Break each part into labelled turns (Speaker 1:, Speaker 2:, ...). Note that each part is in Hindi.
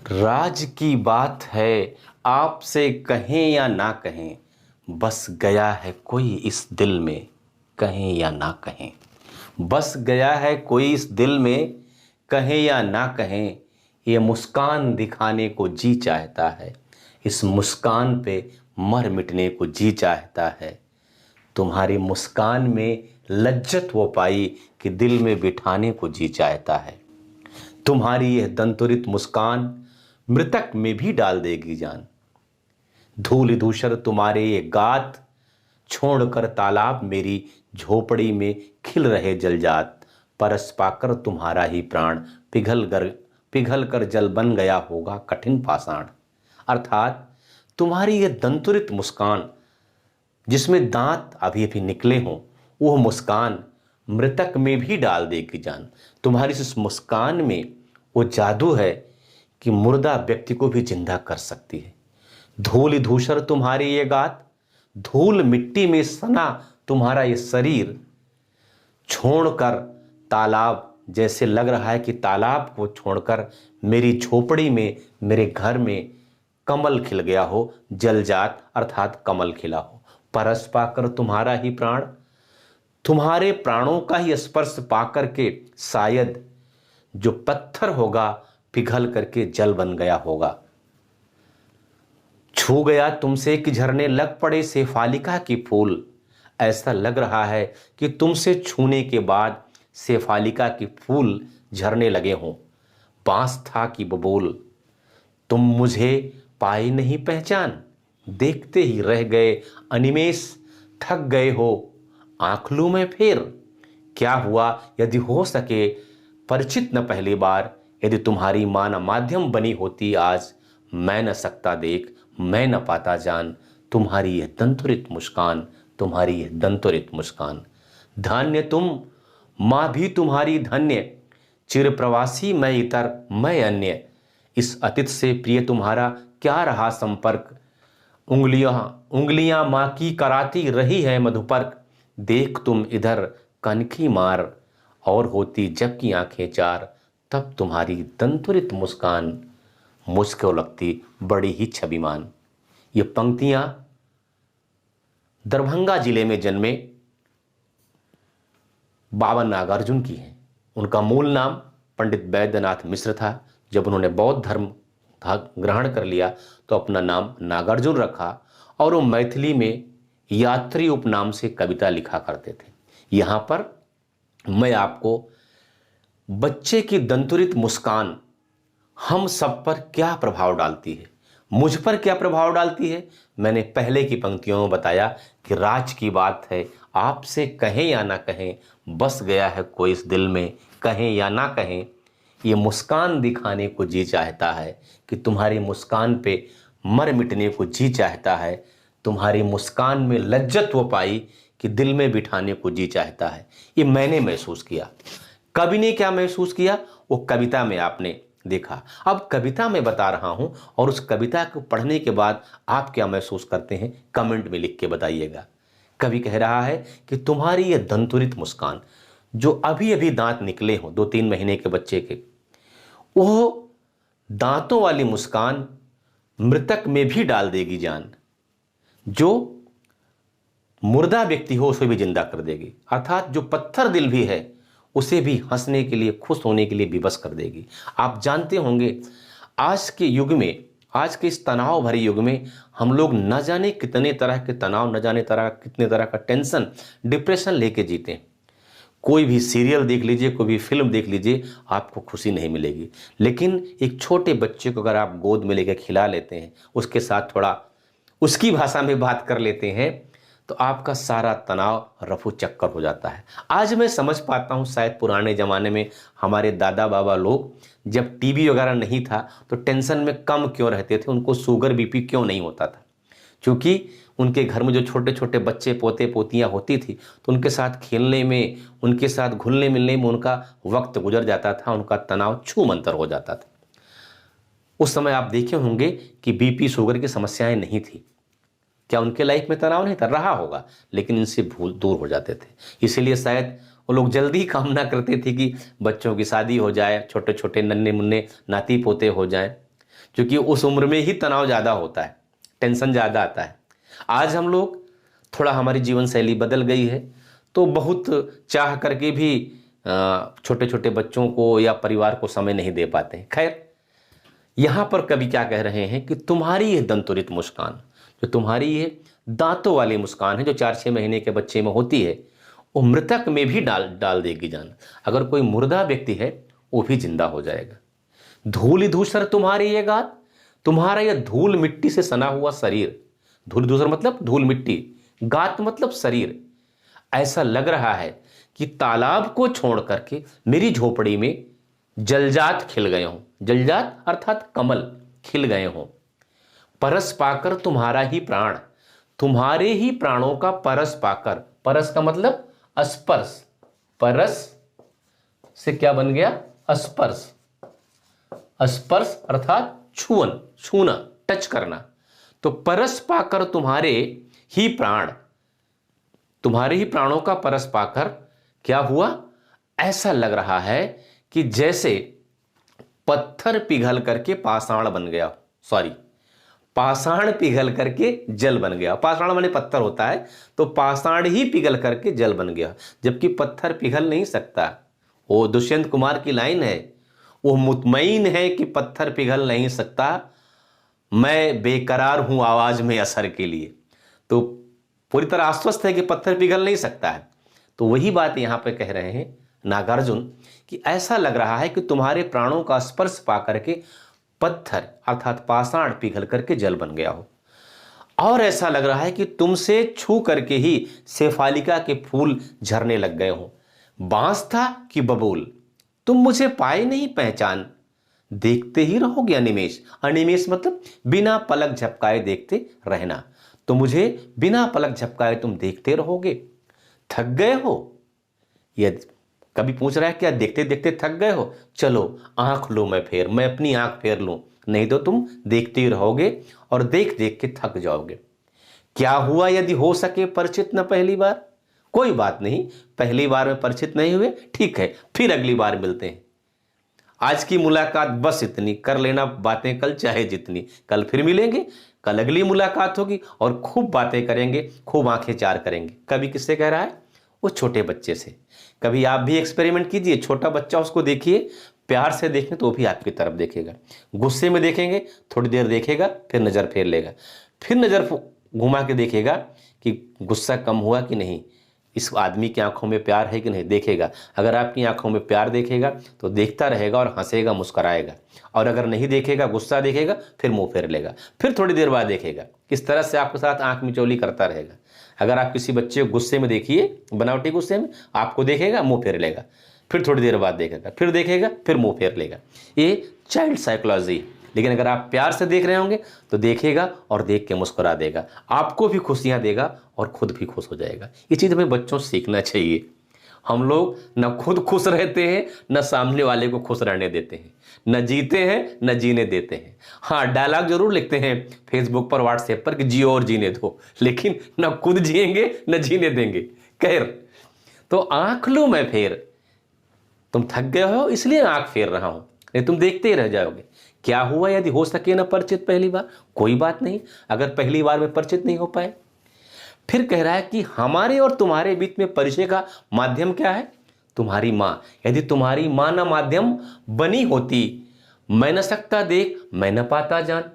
Speaker 1: राज की बात है, आपसे कहें या ना कहें, बस गया है कोई इस दिल में, कहें या ना कहें। बस गया है कोई इस दिल में, कहें या ना कहें। ये मुस्कान दिखाने को जी चाहता है, इस मुस्कान पे मर मिटने को जी चाहता है। तुम्हारी मुस्कान में लज्जत वो पाई कि दिल में बिठाने को जी चाहता है। तुम्हारी यह दंतुरित मुस्कान मृतक में भी डाल देगी जान। धूल धूसर तुम्हारे ये गात, छोड़कर तालाब मेरी झोपड़ी में खिल रहे जलजात। परस पाकर तुम्हारा ही प्राण पिघल कर जल बन गया होगा कठिन पाषाण। अर्थात तुम्हारी ये दंतुरित मुस्कान जिसमें दांत अभी अभी निकले हों, वह मुस्कान मृतक में भी डाल देगी जान। तुम्हारी इस मुस्कान में वो जादू है कि मुर्दा व्यक्ति को भी जिंदा कर सकती है। धूल धूसर तुम्हारी ये गात, धूल मिट्टी में सना तुम्हारा ये शरीर, छोड़कर तालाब, जैसे लग रहा है कि तालाब को छोड़कर मेरी झोपड़ी में, मेरे घर में कमल खिल गया हो, जलजात अर्थात कमल खिला हो। परस पाकर तुम्हारा ही प्राण, तुम्हारे प्राणों का ही स्पर्श पाकर के शायद जो पत्थर होगा पिघल करके जल बन गया होगा। छू गया तुमसे कि झरने लग पड़े शेफालिका की फूल। ऐसा लग रहा है कि तुमसे छूने के बाद शेफालिका की फूल झरने लगे हों। बांस था कि बबूल, तुम मुझे पाई नहीं पहचान, देखते ही रह गए अनिमेष, थक गए हो आंख लूं मैं फिर। क्या हुआ यदि हो सके परिचित न पहली बार, यदि तुम्हारी मां न माध्यम बनी होती आज, मैं न सकता देख, मैं न पाता जान। तुम्हारी यह दंतुरित मुस्कान, तुम्हारी यह दंतुरित मुस्कान। धन्य तुम, मां भी तुम्हारी धन्य, चिर प्रवासी मैं इतर मैं अन्य। इस अतीत से प्रिय तुम्हारा क्या रहा संपर्क, उंगलियां मां की कराती रही है मधुपर्क। देख तुम इधर कनखी मार, और होती जबकि आंखें चार, तब तुम्हारी दंतुरित मुस्कान मुझको लगती बड़ी ही छविमान। ये पंक्तियां दरभंगा जिले में जन्मे बाबा नागार्जुन की हैं। उनका मूल नाम पंडित वैद्यनाथ मिश्र था। जब उन्होंने बौद्ध धर्म ग्रहण कर लिया तो अपना नाम नागार्जुन रखा, और वो मैथिली में यात्री उपनाम से कविता लिखा करते थे। यहाँ पर मैं आपको बच्चे की दंतुरित मुस्कान हम सब पर क्या प्रभाव डालती है, मुझ पर क्या प्रभाव डालती है, मैंने पहले की पंक्तियों में बताया कि राज की बात है, आपसे कहें या ना कहें, बस गया है कोई इस दिल में, कहें या ना कहें। ये मुस्कान दिखाने को जी चाहता है कि तुम्हारी मुस्कान पे मर मिटने को जी चाहता है। तुम्हारी मुस्कान में लज्जत वो पाई कि दिल में बिठाने को जी चाहता है। ये मैंने महसूस किया। कवि ने क्या महसूस किया वो कविता में आपने देखा। अब कविता में बता रहा हूं, और उस कविता को पढ़ने के बाद आप क्या महसूस करते हैं कमेंट में लिख के बताइएगा। कवि कह रहा है कि तुम्हारी ये दंतुरित मुस्कान, जो अभी अभी दांत निकले हों 2-3 महीने के बच्चे के, वो दांतों वाली मुस्कान मृतक में भी डाल देगी जान। जो मुर्दा व्यक्ति हो उसे भी जिंदा कर देगी, अर्थात जो पत्थर दिल भी है उसे भी हंसने के लिए, खुश होने के लिए विवश कर देगी। आप जानते होंगे आज के युग में, आज के इस तनाव भरे युग में हम लोग न जाने कितने तरह के तनाव, न जाने कितने तरह का टेंशन, डिप्रेशन लेके जीते हैं। कोई भी सीरियल देख लीजिए, कोई भी फिल्म देख लीजिए, आपको खुशी नहीं मिलेगी। लेकिन एक छोटे बच्चे को अगर आप गोद में लेकर खिला लेते हैं, उसके साथ थोड़ा उसकी भाषा में बात कर लेते हैं, तो आपका सारा तनाव रफू चक्कर हो जाता है। आज मैं समझ पाता हूँ, शायद पुराने ज़माने में हमारे दादा बाबा लोग जब टीवी वगैरह नहीं था तो टेंशन में कम क्यों रहते थे, उनको शुगर बीपी क्यों नहीं होता था। क्योंकि उनके घर में जो छोटे छोटे बच्चे पोते पोतियाँ होती थी तो उनके साथ खेलने में, उनके साथ घुलने मिलने में उनका वक्त गुजर जाता था, उनका तनाव छूमंतर हो जाता था। उस समय आप देखे होंगे कि बीपी शुगर की समस्याएं नहीं थी। क्या उनके लाइफ में तनाव नहीं था? रहा होगा, लेकिन इनसे भूल दूर हो जाते थे। इसीलिए शायद वो लोग जल्दी कामना करते थे कि बच्चों की शादी हो जाए, छोटे छोटे नन्हे मुन्ने नाती पोते हो जाएं। क्योंकि उस उम्र में ही तनाव ज़्यादा होता है, टेंशन ज़्यादा आता है। आज हम लोग थोड़ा, हमारी जीवन शैली बदल गई है, तो बहुत चाह करके भी छोटे छोटे बच्चों को या परिवार को समय नहीं दे पाते हैं। खैर, यहाँ पर कवि क्या कह रहे हैं कि तुम्हारी यह दंतुरित मुस्कान, जो तुम्हारी ये दांतों वाली मुस्कान है, जो 4-6 महीने के बच्चे में होती है, वो मृतक में भी डाल डाल देगी जान। अगर कोई मुर्दा व्यक्ति है वो भी जिंदा हो जाएगा। धूल धूसर तुम्हारी ये गात, तुम्हारा यह धूल मिट्टी से सना हुआ शरीर, धूल धूसर मतलब धूल मिट्टी, गात मतलब शरीर, ऐसा लग रहा है कि तालाब को छोड़ करके मेरी झोपड़ी में जलजात खिल गए हों। जलजात अर्थात कमल खिल गए हों। परस पाकर तुम्हारा ही प्राण, तुम्हारे ही प्राणों का परस पाकर, परस का मतलब स्पर्श, परस से क्या बन गया? स्पर्श। स्पर्श अर्थात छुअन, छूना, टच करना। तो परस पाकर तुम्हारे ही प्राण, तुम्हारे ही प्राणों का परस पाकर क्या हुआ? ऐसा लग रहा है कि जैसे पत्थर पिघल करके पाषाण बन गया, सॉरी, पाषाण पिघल करके जल बन गया। पाषाण माने पत्थर होता है, तो पाषाण ही पिघल करके जल बन गया, जबकि पत्थर पिघल नहीं सकता। वो दुष्यंत कुमार की लाइन है, वो मुतमईन है कि पत्थर पिघल नहीं सकता, मैं बेकरार हूं आवाज में असर के लिए। तो पूरी तरह आश्वस्त है कि पत्थर पिघल नहीं सकता है। तो वही बात यहां पे कह रहे हैं नागार्जुन कि ऐसा लग रहा है कि तुम्हारे प्राणों का स्पर्श पा करके पत्थर अर्थात पाषाण पिघल करके जल बन गया हो, और ऐसा लग रहा है कि तुमसे छू करके ही शेफालिका के फूल झरने लग गए हो। बांस था कि बबूल, तुम मुझे पाए नहीं पहचान, देखते ही रहोगे अनिमेष। अनिमेष मतलब बिना पलक झपकाए देखते रहना, तो मुझे बिना पलक झपकाए तुम देखते रहोगे। थक गए हो, यह कभी पूछ रहा है क्या देखते देखते थक गए हो? चलो आंख लो, मैं अपनी आंख फेर लूं, नहीं तो तुम देखते ही रहोगे और देख देख के थक जाओगे। क्या हुआ यदि हो सके परिचित न पहली बार? कोई बात नहीं, पहली बार में परिचित नहीं हुए, ठीक है, फिर अगली बार मिलते हैं। आज की मुलाकात बस इतनी, कर लेना बातें कल चाहे जितनी, कल फिर मिलेंगे, कल अगली मुलाकात होगी और खूब बातें करेंगे, खूब आंखें चार करेंगे। कभी किससे कह रहा है? वो छोटे बच्चे से। कभी आप भी एक्सपेरिमेंट कीजिए, छोटा बच्चा, उसको देखिए, प्यार से देखें तो वो भी आपकी तरफ देखेगा। गुस्से में देखेंगे, थोड़ी देर देखेगा, फिर नज़र फेर लेगा, फिर नज़र घुमा के देखेगा कि गुस्सा कम हुआ कि नहीं, इस आदमी की आंखों में प्यार है कि नहीं, देखेगा। अगर आपकी आंखों में प्यार देखेगा तो देखता रहेगा और हंसेगा, मुस्कराएगा, और अगर नहीं देखेगा, गुस्सा देखेगा, फिर मुंह फेर लेगा, फिर थोड़ी देर बाद देखेगा। इस तरह से आपके साथ आंख मिचौली करता रहेगा। अगर आप किसी बच्चे को गुस्से में देखिए, बनावटी गुस्से में, आपको देखेगा, मुंह फेर लेगा, फिर थोड़ी देर बाद देखेगा, फिर देखेगा, फिर मुंह फेर लेगा। ये चाइल्ड साइकोलॉजी। लेकिन अगर आप प्यार से देख रहे होंगे तो देखेगा और देख के मुस्कुरा देगा, आपको भी खुशियां देगा और खुद भी खुश हो जाएगा। ये चीज़ हमें बच्चों से सीखना चाहिए। हम लोग न खुद खुश रहते हैं, न सामने वाले को खुश रहने देते हैं, न जीते हैं न जीने देते हैं। हाँ, डायलॉग जरूर लिखते हैं फेसबुक पर, व्हाट्सएप पर कि जियो और जीने दो, लेकिन न खुद जिएंगे न जीने देंगे। खैर, तो आंख लो मैं फेर, तुम थक गए हो इसलिए आंख फेर रहा हूं, नहीं तुम देखते ही रह जाओगे। क्या हुआ यदि हो सके न परिचित पहली बार? कोई बात नहीं, अगर पहली बार में परिचित नहीं हो पाए। फिर कह रहा है कि हमारे और तुम्हारे बीच में परिचय का माध्यम क्या है? तुम्हारी मां। यदि तुम्हारी मां ना माध्यम बनी होती, मैं न सकता देख, मैं न पाता जान।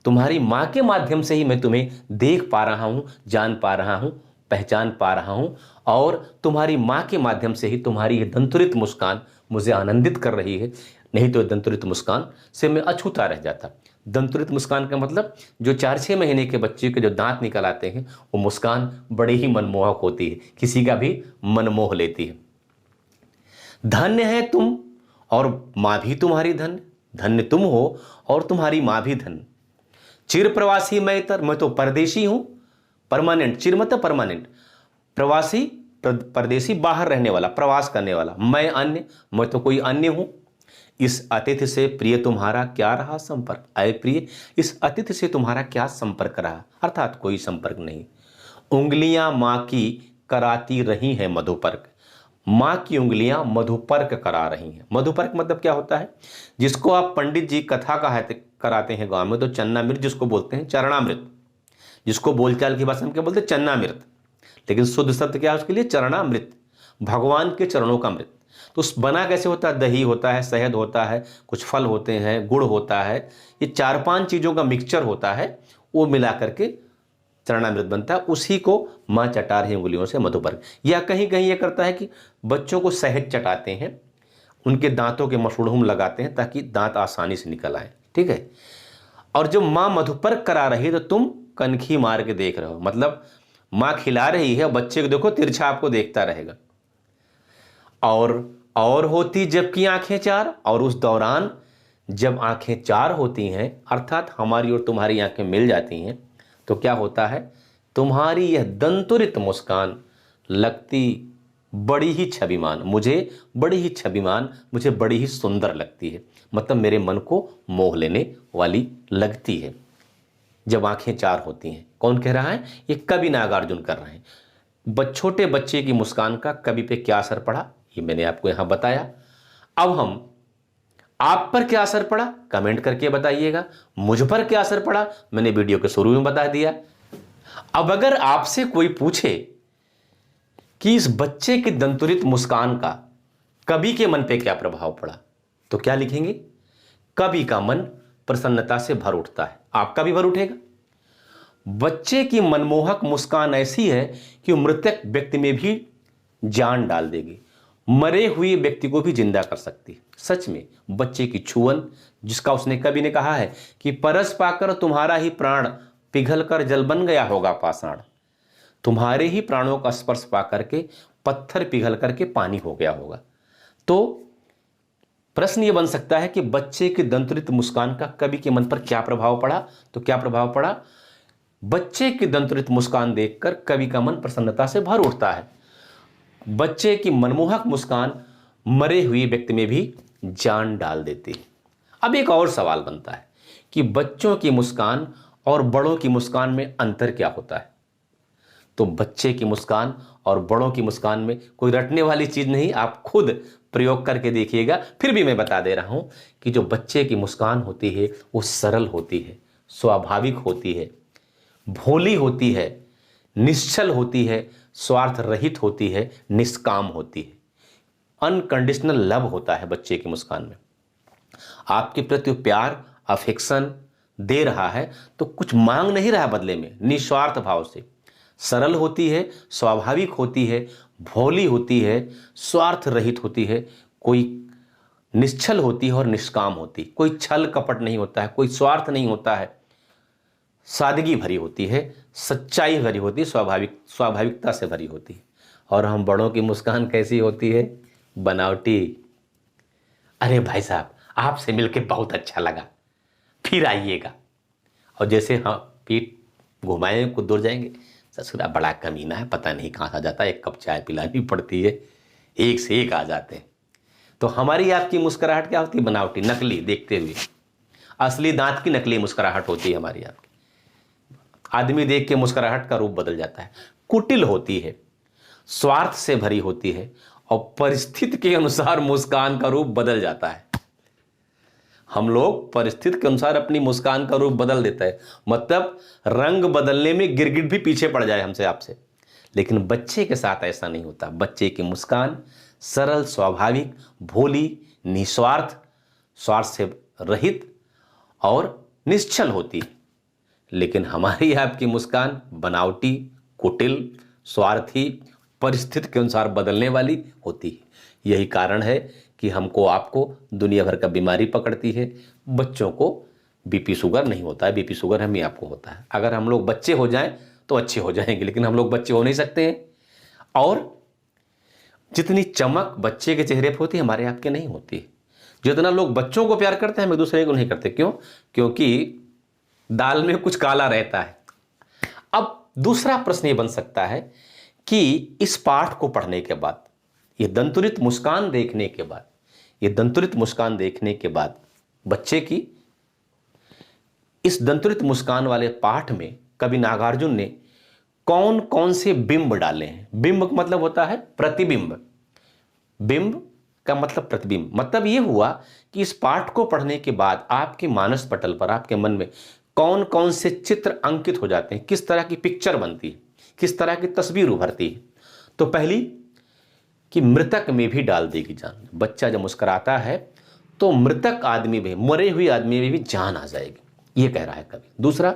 Speaker 1: तुम्हारी मां के माध्यम से ही मैं तुम्हें देख पा रहा हूं, जान पा रहा हूं, पहचान पा रहा हूं, और तुम्हारी मां के माध्यम से ही तुम्हारी यह दंतुरित मुस्कान मुझे आनंदित कर रही है। नहीं तो दंतुरित मुस्कान से मैं अछूता रह जाता। दंतुरित मुस्कान का मतलब जो 4-6 महीने के बच्चे के जो दांत निकल आते हैं, वो मुस्कान बड़ी ही मनमोहक होती है, किसी का भी मन मोह लेती है। धन्य है तुम और माँ भी तुम्हारी धन्य, धन्य तुम हो और तुम्हारी माँ भी धन्य। चिर प्रवासी मैं तो परदेशी हूं, परमानेंट, चिर मतलब परमानेंट, प्रवासी परदेशी, बाहर रहने वाला, प्रवास करने वाला, मैं अन्य, मैं तो कोई अन्य हूं। इस अतिथि से प्रिय तुम्हारा क्या रहा संपर्क? अय प्रिय, इस अतिथि से तुम्हारा क्या संपर्क रहा? अर्थात कोई संपर्क नहीं। उंगलियां मां की कराती रही हैं मधुपर्क, मां की उंगलियां मधुपर्क करा रही हैं। मधुपर्क मतलब क्या होता है? जिसको आप पंडित जी कथा कराते हैं गांव में तो चन्नामृत जिसको बोलते हैं, चरणामृत, जिसको बोलचाल की भाषा में क्या बोलते हैं, चन्नामृत, लेकिन शुद्ध शब्द क्या है उसके लिए, चरणामृत, भगवान के चरणों का अमृत। तो उस बना कैसे होता है, दही होता है, शहद होता है, कुछ फल होते हैं, गुड़ होता है, ये 4-5 चीज़ों का मिक्सचर होता है, वो मिला करके चरणामृत बनता है। उसी को माँ चटा रही उंगलियों से मधुपर। या कहीं कहीं ये करता है कि बच्चों को शहद चटाते हैं, उनके दांतों के मसूड़ूम लगाते हैं ताकि दांत आसानी से निकल आए, ठीक है। और जब माँ मधुपर्क करा रही है तो तुम कनखी मार के देख रहे हो, मतलब माँ खिला रही है, बच्चे को देखो तिरछा आपको देखता रहेगा। और होती जबकि आंखें चार, और उस दौरान जब आंखें चार होती हैं, अर्थात हमारी और तुम्हारी आंखें मिल जाती हैं, तो क्या होता है, तुम्हारी यह दंतुरित मुस्कान लगती बड़ी ही छविमान, मुझे बड़ी ही छविमान, मुझे बड़ी ही सुंदर लगती है, मतलब मेरे मन को मोह लेने वाली लगती है जब आंखें चार होती हैं। कौन कह रहा है, ये कवि नागार्जुन कर रहे हैं। छोटे बच्चे की मुस्कान का कवि पे क्या असर पड़ा, ये मैंने आपको यहां बताया। अब हम आप पर क्या असर पड़ा कमेंट करके बताइएगा, मुझ पर क्या असर पड़ा मैंने वीडियो के शुरू में बता दिया। अब अगर आपसे कोई पूछे कि इस बच्चे की दंतुरित मुस्कान का कवि के मन पे क्या प्रभाव पड़ा, तो क्या लिखेंगे, कवि का मन प्रसन्नता से भर उठता है। आपका भी भर उठेगा। बच्चे की मनमोहक मुस्कान ऐसी है कि मृतक व्यक्ति में भी जान डाल देगी, मरे हुए व्यक्ति को भी जिंदा कर सकती है। सच में बच्चे की छुअन, जिसका उसने कवि ने कहा है कि परस पाकर तुम्हारा ही प्राण पिघल कर जल बन गया होगा पाषाण, तुम्हारे ही प्राणों का स्पर्श पा करके पत्थर पिघल करके पानी हो गया होगा। तो प्रश्न यह बन सकता है कि बच्चे की दंतुरित मुस्कान का कवि के मन पर क्या प्रभाव पड़ा, तो क्या प्रभाव पड़ा, बच्चे की दंतुरित मुस्कान देखकर कवि का मन प्रसन्नता से भर उठता है। बच्चे की मनमोहक मुस्कान मरे हुए व्यक्ति में भी जान डाल देती है। अब एक और सवाल बनता है कि बच्चों की मुस्कान और बड़ों की मुस्कान में अंतर क्या होता है। तो बच्चे की मुस्कान और बड़ों की मुस्कान में कोई रटने वाली चीज नहीं, आप खुद प्रयोग करके देखिएगा। फिर भी मैं बता दे रहा हूं कि जो बच्चे की मुस्कान होती है वो सरल होती है, स्वाभाविक होती है, भोली होती है, निश्चल होती है, स्वार्थ रहित होती है, निष्काम होती है। अनकंडीशनल लव होता है बच्चे की मुस्कान में। आपके प्रति प्यार अफेक्शन दे रहा है तो कुछ मांग नहीं रहा बदले में, निस्वार्थ भाव से। सरल होती है, स्वाभाविक होती है, भोली होती है, स्वार्थ रहित होती है, कोई निश्चल होती है और निष्काम होती है, कोई छल कपट नहीं होता है, कोई स्वार्थ नहीं होता है, सादगी भरी होती है, सच्चाई भरी होती है, स्वाभाविकता से भरी होती है। और हम बड़ों की मुस्कान कैसी होती है, बनावटी। अरे भाई साहब आपसे मिलकर बहुत अच्छा लगा, फिर आइएगा। और जैसे हाँ पीठ घुमाए कुछ दूर जाएंगे, ससुरा बड़ा कमीना है, पता नहीं कहाँ आ जाता है, एक कप चाय पिलानी पड़ती है, एक से एक आ जाते हैं। तो हमारी आपकी मुस्कुराहट क्या होती है, बनावटी, नकली देखते हुए। असली दांत की नकली मुस्कुराहट होती है हमारी आपकी। आदमी देख के मुस्कुराहट का रूप बदल जाता है, कुटिल होती है, स्वार्थ से भरी होती है, और परिस्थिति के अनुसार मुस्कान का रूप बदल जाता है। हम लोग परिस्थिति के अनुसार अपनी मुस्कान का रूप बदल देता है, मतलब रंग बदलने में गिरगिट भी पीछे पड़ जाए हमसे आपसे। लेकिन बच्चे के साथ ऐसा नहीं होता। बच्चे की मुस्कान सरल, स्वाभाविक, भोली, निस्वार्थ, स्वार्थ से रहित और निश्चल होती है। लेकिन हमारी आपकी मुस्कान बनावटी, कुटिल, स्वार्थी, परिस्थिति के अनुसार बदलने वाली होती है। यही कारण है कि हमको आपको दुनिया भर का बीमारी पकड़ती है। बच्चों को बीपी शुगर नहीं होता है, बीपी शुगर हमें आपको होता है। अगर हम लोग बच्चे हो जाएं तो अच्छे हो जाएंगे, लेकिन हम लोग बच्चे हो नहीं सकते हैं। और जितनी चमक बच्चे के चेहरे पर होती है हमारे आपके नहीं होती। जितना लोग बच्चों को प्यार करते हैं हम एक दूसरे को नहीं करते। क्यों? क्योंकि दाल में कुछ काला रहता है। अब दूसरा प्रश्न ये बन सकता है कि इस पाठ को पढ़ने के बाद, ये दंतुरित मुस्कान देखने के बाद, ये दंतुरित मुस्कान देखने के बाद बच्चे की इस दंतुरित मुस्कान वाले पाठ में कवि नागार्जुन ने कौन कौन से बिंब डाले हैं। बिंब का मतलब होता है प्रतिबिंब। बिंब का मतलब प्रतिबिंब, मतलब ये हुआ कि इस पाठ को पढ़ने के बाद आपके मानस पटल पर, आपके मन में कौन कौन से चित्र अंकित हो जाते हैं, किस तरह की पिक्चर बनती है, किस तरह की तस्वीर उभरती है। तो पहली कि मृतक में भी डाल देगी जान। बच्चा जब मुस्कुराता है तो मृतक आदमी में, मरे हुए आदमी में भी जान आ जाएगी, ये कह रहा है कवि। दूसरा,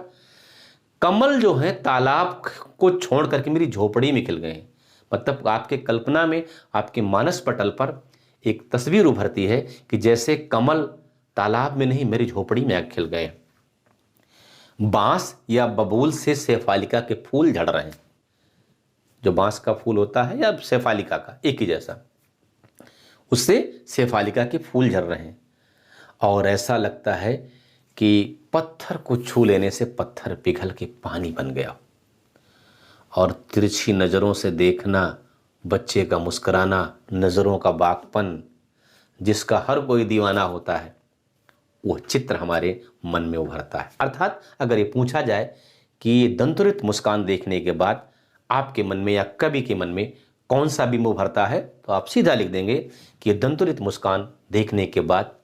Speaker 1: कमल जो है तालाब को छोड़ करके मेरी झोपड़ी में खिल गए हैं। मतलब आपके कल्पना में, आपके मानस पटल पर एक तस्वीर उभरती है कि जैसे कमल तालाब में नहीं, मेरी झोपड़ी में आके खिल गए। बांस या बबूल से शेफालिका के फूल झड़ रहे हैं। जो बांस का फूल होता है या शेफालिका का, एक ही जैसा, उससे शेफालिका के फूल झड़ रहे हैं। और ऐसा लगता है कि पत्थर को छू लेने से पत्थर पिघल के पानी बन गया। और तिरछी नज़रों से देखना, बच्चे का मुस्कुराना, नज़रों का बागपन, जिसका हर कोई दीवाना होता है, वो चित्र हमारे मन में उभरता है। अर्थात अगर ये पूछा जाए कि ये दंतुरित मुस्कान देखने के बाद आपके मन में या कवि के मन में कौन सा बिंब उभरता है, तो आप सीधा लिख देंगे कि दंतुरित मुस्कान देखने के बाद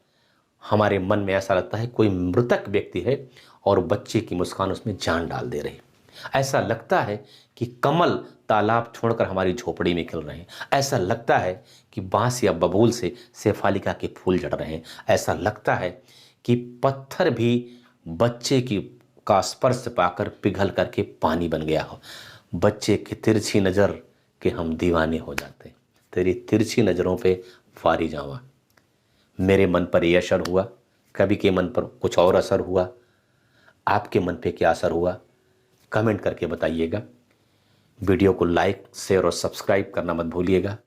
Speaker 1: हमारे मन में ऐसा लगता है कोई मृतक व्यक्ति है और बच्चे की मुस्कान उसमें जान डाल दे रही। ऐसा लगता है कि कमल तालाब छोड़कर हमारी झोपड़ी में खिल रहे हैं। ऐसा लगता है कि बांस या बबूल से शेफालिका के फूल झड़ रहे हैं। ऐसा लगता है कि पत्थर भी बच्चे की का स्पर्श पाकर पिघल करके पानी बन गया हो। बच्चे की तिरछी नज़र के हम दीवाने हो जाते। तेरी तिरछी नज़रों पे फारी जावा। मेरे मन पर यह असर हुआ, कवि के मन पर कुछ और असर हुआ, आपके मन पे क्या असर हुआ, कमेंट करके बताइएगा। वीडियो को लाइक, शेयर और सब्सक्राइब करना मत भूलिएगा।